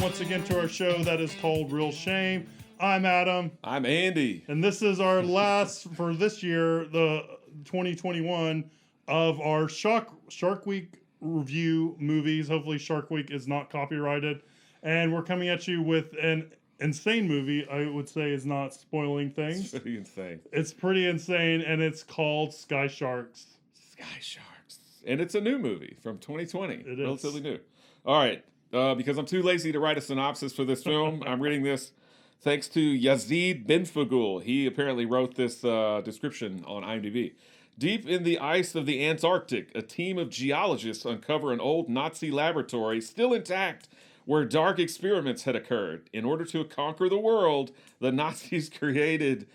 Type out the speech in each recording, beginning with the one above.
once again to our show that is called Real Shame. I'm Adam. I'm Andy. And this is our last for this year, the 2021, of our Shark Week review movies. Hopefully Shark Week is not copyrighted. And we're coming at you with an insane movie, I would say is not spoiling things. It's pretty insane. It's pretty insane, and it's called Sky Sharks. Sky Sharks. And it's a new movie from 2020. It is. Relatively new. All right. Because I'm too lazy to write a synopsis for this film, I'm reading this thanks to Yazid Benfagul. He apparently wrote this description on IMDb. Deep in the ice of the Antarctic, a team of geologists uncover an old Nazi laboratory still intact where dark experiments had occurred. In order to conquer the world, the Nazis created,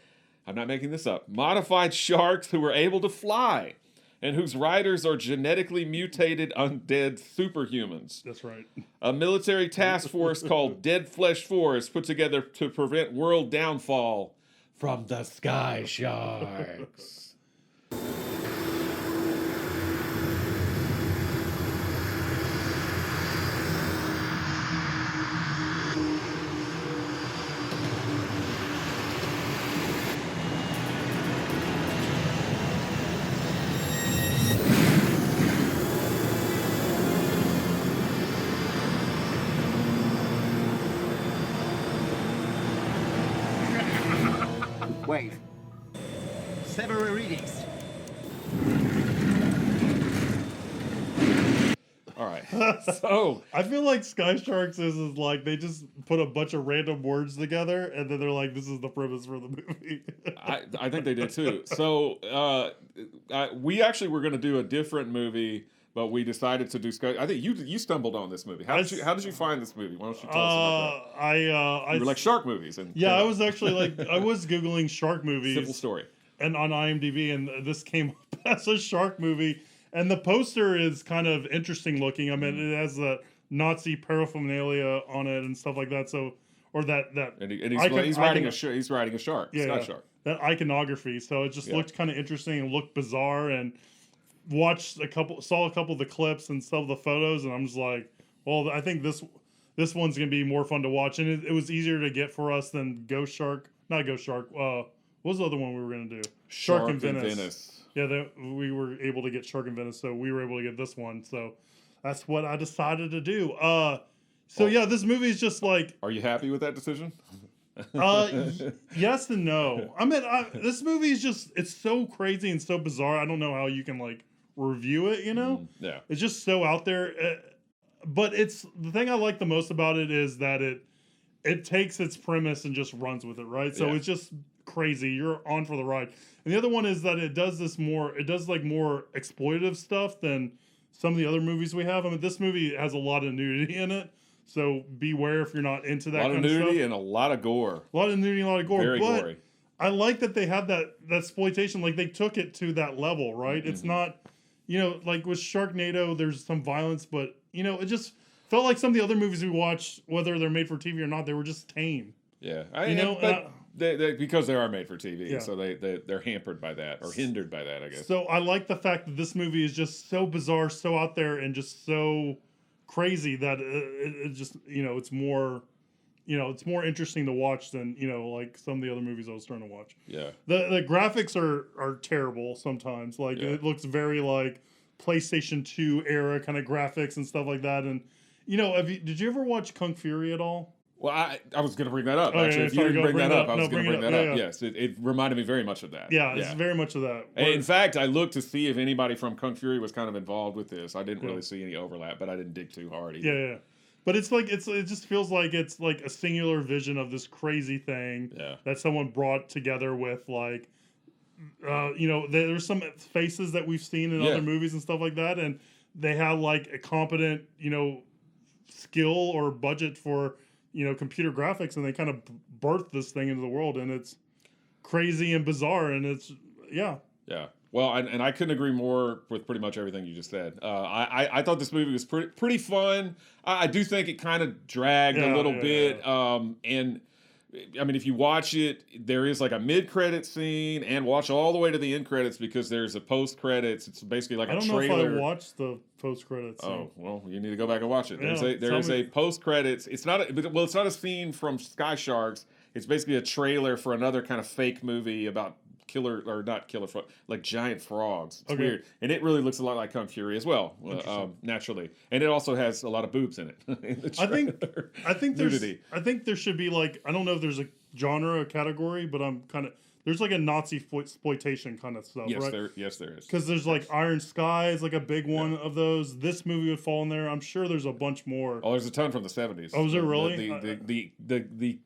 I'm not making this up, modified sharks who were able to fly and whose riders are genetically mutated undead superhumans. That's right. A military task force called Dead Flesh Force put together to prevent world downfall from the Sky Sharks. Wait. Several readings. All right. So I feel like Sky Sharks is like they just put a bunch of random words together and then they're like, this is the premise for the movie. I think they did too. So we actually were going to do a different movie, but we decided to do Sky. I think you stumbled on this movie. How did you find this movie? Why don't you tell us about that? You were like shark movies, and yeah, I was actually like I was googling shark movies. Simple story. And on IMDb, and this came up as a shark movie. And the poster is kind of interesting looking. I mean, it has the Nazi paraphernalia on it and stuff like that. So, or that and he's riding a shark. Yeah, Sky Shark. That iconography. So it just looked kind of interesting and looked bizarre. And saw a couple of the clips and some of the photos, and I'm just like, well, I think this one's gonna be more fun to watch. And it was easier to get for us than Ghost Shark. Not Ghost Shark. What was the other one we were gonna do? Shark in Venice. Yeah, we were able to get Shark in Venice, so we were able to get this one. So that's what I decided to do. Yeah, this movie is just like. Are you happy with that decision? Yes and no. I mean, this movie is just—it's so crazy and so bizarre. I don't know how you can like review it. You know, yeah, it's just so out there. But it's the thing I like the most about it is that it takes its premise and just runs with it, right? So it's just crazy. You're on for the ride. And the other one is that it does more exploitative stuff than some of the other movies we have. I mean, this movie has a lot of nudity in it, so beware if you're not into that kind of stuff. A lot of nudity and a lot of gore. A lot of nudity, a lot of gore. Very gory. I like that they had that exploitation, like they took it to that level, right? Mm-hmm. It's not, like with Sharknado, there's some violence, but it just felt like some of the other movies we watched, whether they're made for TV or not, they were just tame. Yeah, because they are made for TV, so they're hampered by that or hindered by that, I guess. So I like the fact that this movie is just so bizarre, so out there, and just so crazy that it just it's more interesting to watch than like some of the other movies I was trying to watch. Yeah, the graphics are terrible sometimes. Like it looks very like PlayStation 2 era kind of graphics and stuff like that. And did you ever watch Kung Fury at all? Well, I was going to bring that up, actually. If you didn't bring that up, I was going to bring that up. Yes, it reminded me very much of that. Yeah, it's very much of that. In fact, I looked to see if anybody from Kung Fury was kind of involved with this. I didn't really see any overlap, but I didn't dig too hard either. Yeah. But it's like, it just feels like it's like a singular vision of this crazy thing that someone brought together with like, there's some faces that we've seen in other movies and stuff like that. And they have like a competent, skill or budget for computer graphics, and they kind of birthed this thing into the world, and it's crazy and bizarre, and it's yeah. Well, and I couldn't agree more with pretty much everything you just said. I thought this movie was pretty fun. I do think it kind of dragged a little bit, and I mean, if you watch it, there is like a mid-credit scene, and watch all the way to the end credits because there's a post-credits. It's basically like a trailer. I don't know if I watched the post-credits. Oh, well, you need to go back and watch it. Yeah, There's a post-credits. It's not it's not a scene from Sky Sharks. It's basically a trailer for another kind of fake movie about like giant frogs. It's weird, and it really looks a lot like Kung Fury as well, naturally. And it also has a lot of boobs in it. In the I think there should be like, I don't know if there's a genre, a category, but there's like a Nazi exploitation kind of stuff, right? Yes, there is. Because there's like Iron Sky is like a big one of those. This movie would fall in there. I'm sure there's a bunch more. Oh, there's a ton from the 70s. Oh, is there really? The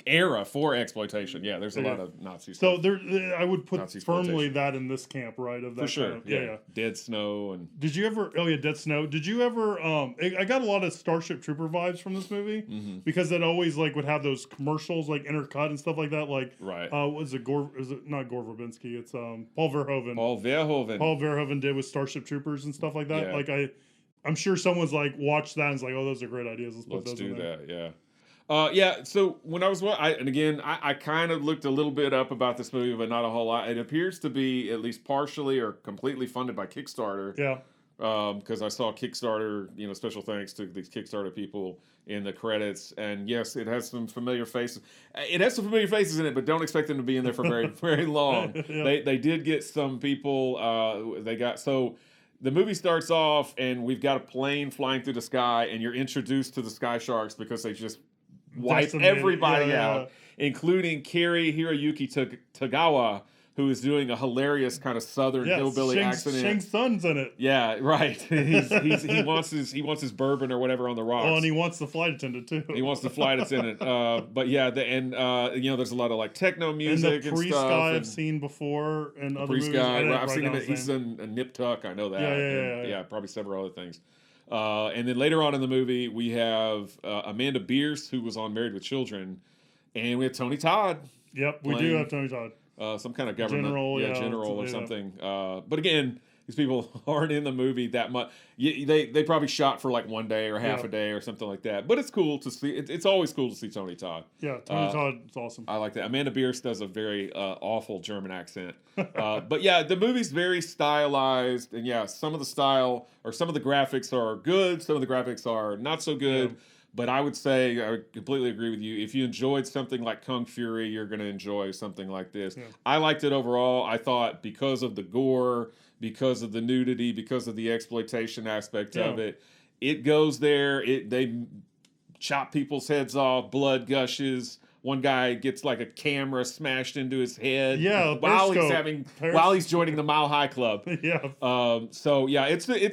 era for exploitation. Yeah, there's a lot of Nazi stuff. So I would put firmly that in this camp, right? Of that for sure. Kind of, yeah. Dead Snow and. Did you ever? Oh yeah, Dead Snow. Did you ever? I got a lot of Starship Trooper vibes from this movie because it always like would have those commercials like intercut and stuff like that. Like was it Gore? Is it not Gore Verbinski? It's Paul Verhoeven. Paul Verhoeven did with Starship Troopers and stuff like that. Yeah. Like I'm sure someone's like watched that and is like, oh, those are great ideas. Let's do in there. that. Yeah. So when I was, I kind of looked a little bit up about this movie, but not a whole lot. It appears to be at least partially or completely funded by Kickstarter. Yeah. Because I saw Kickstarter, special thanks to these Kickstarter people in the credits. And yes, it has some familiar faces. It has some familiar faces in it, but don't expect them to be in there for very, very long. Yeah. They did get some people, the movie starts off and we've got a plane flying through the sky and you're introduced to the Sky Sharks because they just wipe everybody out, including Kari Hiroyuki Tagawa, who is doing a hilarious kind of Southern hillbilly accent. Shang Tsung's in it. Yeah, right. He wants his bourbon or whatever on the rocks. Oh, and he wants the flight attendant too. He wants the flight attendant. But yeah, there's a lot of like techno music and the priest stuff. Guy I've seen before and other movies. I've seen him. He's in a Nip Tuck. I know that. Yeah. Probably several other things. And then later on in the movie, we have Amanda Bierce, who was on Married with Children, and we have Tony Todd. Yep, we do have Tony Todd. Some kind of government general or something. Yeah. But again, these people aren't in the movie that much. They probably shot for like one day or half a day or something like that. But it's cool to see. It's always cool to see Tony Todd. Yeah, Tony Todd is awesome. I like that. Amanda Bierce does a very awful German accent. But yeah, the movie's very stylized. And some of the style or some of the graphics are good. Some of the graphics are not so good. Yeah. But I would say, I would completely agree with you. If you enjoyed something like Kung Fury, you're going to enjoy something like this. Yeah. I liked it overall. I thought because of the gore, because of the nudity, because of the exploitation aspect of it, it goes there. They chop people's heads off, blood gushes. One guy gets like a camera smashed into his head while he's joining the Mile High Club. It's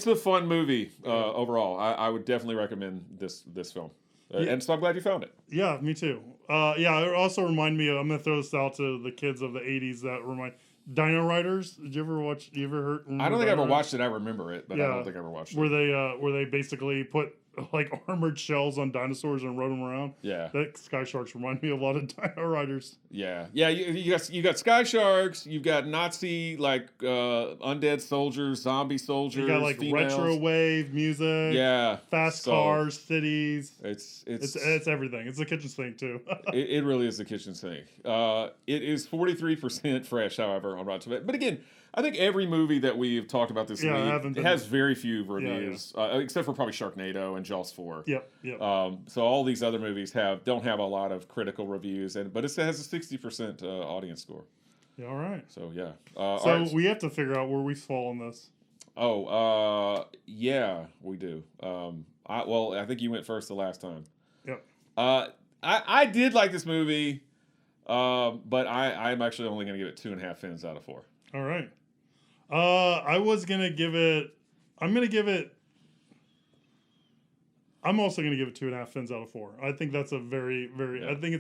a fun movie overall. I would definitely recommend this film. And so I'm glad you found it. Yeah, me too. It also reminded me of, I'm going to throw this out to the kids of the 80s that remind Dino Riders. Did you ever watch? You ever heard? I don't think I ever watched it. I remember it, but I don't think I ever watched it. Where they basically put like armored shells on dinosaurs and rode them around. Yeah, that Sky Sharks remind me a lot of Dino Riders. Yeah. You got Sky Sharks. You've got Nazi like undead soldiers, zombie soldiers. You got like females. Retro wave music. Yeah, fast cars, cities. It's everything. It's the kitchen sink too. it really is the kitchen sink. It is 43% fresh, however, on Rotten Tomatoes. But again, I think every movie that we've talked about this week has very few reviews, except for probably Sharknado and Jaws 4. Yep. So all these other movies don't have a lot of critical reviews, but it has a 60% audience score. Yeah, all right. So yeah. We have to figure out where we fall on this. We do. I think you went first the last time. Yep. I did like this movie, but I'm actually only going to give it 2.5 fins out of 4. All right. I was gonna give it. I'm also gonna give it 2.5 fins out of 4. I think that's a very, very. Yeah. I think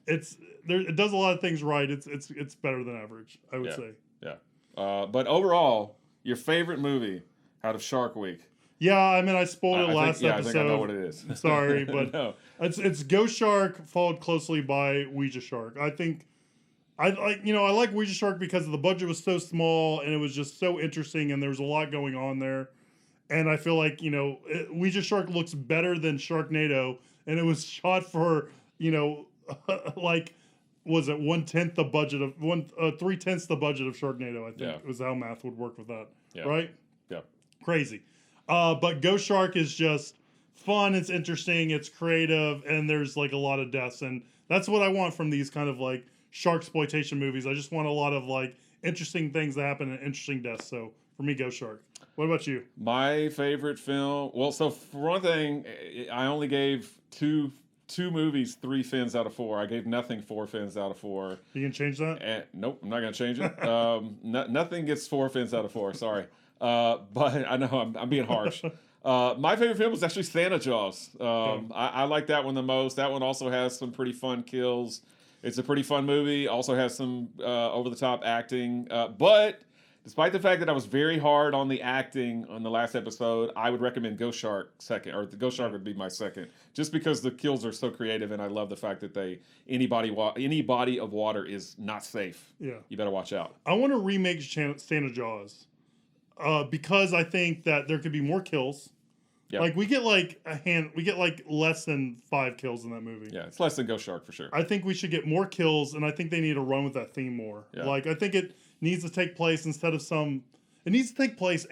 it's there. It does a lot of things right. It's better than average, I would say. Yeah. But overall, your favorite movie out of Shark Week? Yeah, I mean, I spoiled it last episode. I think I know what it is. Sorry, but no. It's Ghost Shark followed closely by Ouija Shark. I think. I like Ouija Shark because the budget was so small and it was just so interesting and there was a lot going on there. And I feel like, Ouija Shark looks better than Sharknado and it was shot for, like, was it 1/10 the budget of 3/10 the budget of Sharknado? I think was how math would work with that. Yeah. Right? Yeah. Crazy. But Ghost Shark is just fun. It's interesting. It's creative, and there's like a lot of deaths, and that's what I want from these kind of like sharksploitation movies. I just want a lot of like interesting things that happen and interesting deaths. So for me, Ghost Shark. What about you? My favorite film. Well, so for one thing, I only gave two movies 3 fins out of 4. I gave nothing 4 fins out of 4. You can change that? And, nope, I'm not gonna change it. Nothing gets 4 fins out of 4. Sorry, but I know I'm being harsh. My favorite film was actually Santa Jaws. I like that one the most. That one also has some pretty fun kills. It's a pretty fun movie. Also has some over-the-top acting. But despite the fact that I was very hard on the acting on the last episode, I would recommend Ghost Shark second, or the Ghost Shark would be my second, just because the kills are so creative, and I love the fact that any body of water is not safe. Yeah, you better watch out. I want to remake Santa Jaws. Because I think that there could be more kills. Yep. Like we get like less than 5 kills in that movie. Yeah, it's less than Ghost Shark for sure. I think we should get more kills, and I think they need to run with that theme more. Yeah. Like I think it needs to take place it needs to take place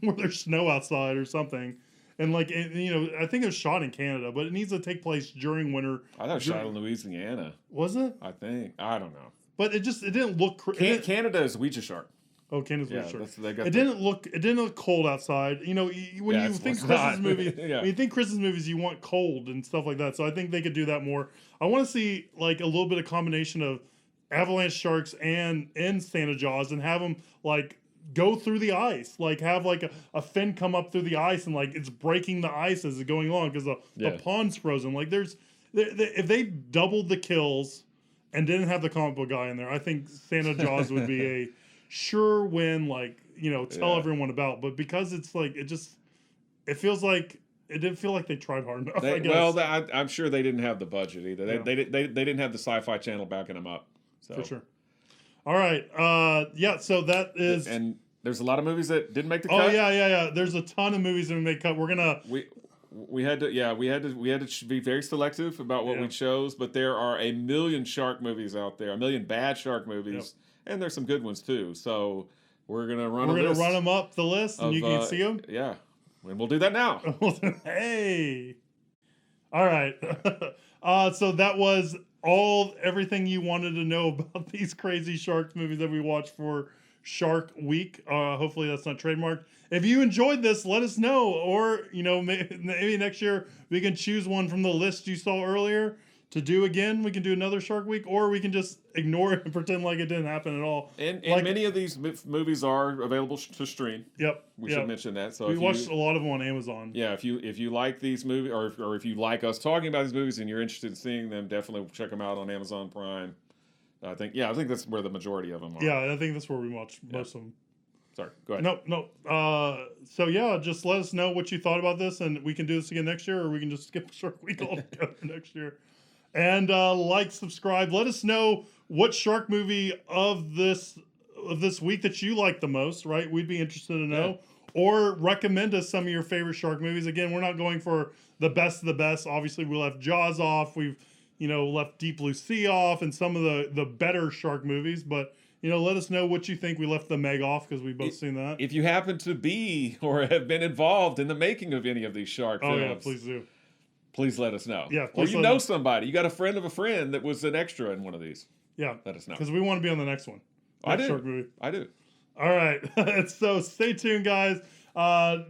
where there's snow outside or something. And like I think it was shot in Canada, but it needs to take place during winter. I thought it was shot in Louisiana. Was it? I think. I don't know. But it didn't look Canada is Ouija Shark. Oh, Canada's Shark. It didn't look cold outside. When you think Christmas movies, when you think Christmas movies, you want cold and stuff like that. So I think they could do that more. I want to see like a little bit of combination of avalanche sharks and Santa Jaws, and have them like go through the ice, like have like a fin come up through the ice, and like it's breaking the ice as it's going along because the pond's frozen. Like if they doubled the kills and didn't have the comic book guy in there, I think Santa Jaws would be a sure win, tell everyone about. But because it's like it feels like it didn't feel like they tried hard enough. I guess. Well, I'm sure they didn't have the budget either. They didn't have the Sci-Fi Channel backing them up. So. For sure. All right. So that is. And there's a lot of movies that didn't make the cut. Oh yeah. There's a ton of movies that didn't make cut. We're gonna. We had to be very selective about what we chose, but there are a million shark movies out there, a million bad shark movies. Yep. And there's some good ones too. So we're gonna run them up the list, and you can see them. Yeah, and we'll do that now. Hey, all right. So that was everything you wanted to know about these crazy shark movies that we watched for Shark Week. Hopefully that's not trademarked. If you enjoyed this, let us know, or maybe next year we can choose one from the list you saw earlier to do again. We can do another Shark Week, or we can just ignore it and pretend like it didn't happen at all. And many of these movies are available to stream. Yep. We should mention that. So we watched a lot of them on Amazon. Yeah, if you like these movies, or if you like us talking about these movies and you're interested in seeing them, definitely check them out on Amazon Prime. I think that's where the majority of them are. Yeah, I think that's where we watch most of them. Sorry, go ahead. No. So yeah, just let us know what you thought about this, and we can do this again next year, or we can just skip Shark Week altogether next year. And subscribe. Let us know what shark movie of this week that you like the most. Right, we'd be interested to know. Yeah. Or recommend us some of your favorite shark movies. Again, we're not going for the best of the best. Obviously, we left Jaws off. We've left Deep Blue Sea off, and some of the better shark movies. But let us know what you think. We left the Meg off because we've both seen that. If you happen to be or have been involved in the making of any of these shark films, yeah, please do. Please let us know. Yeah, or you know somebody. You got a friend of a friend that was an extra in one of these. Yeah, let us know because we want to be on the next one. I do. Shark movie. I do. All right. So stay tuned, guys.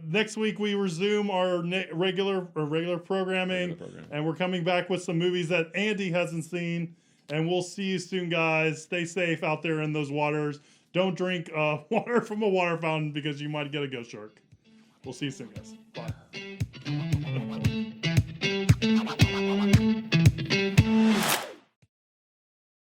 Next week we resume our regular programming, and we're coming back with some movies that Andy hasn't seen. And we'll see you soon, guys. Stay safe out there in those waters. Don't drink water from a water fountain because you might get a ghost shark. We'll see you soon, guys. Bye.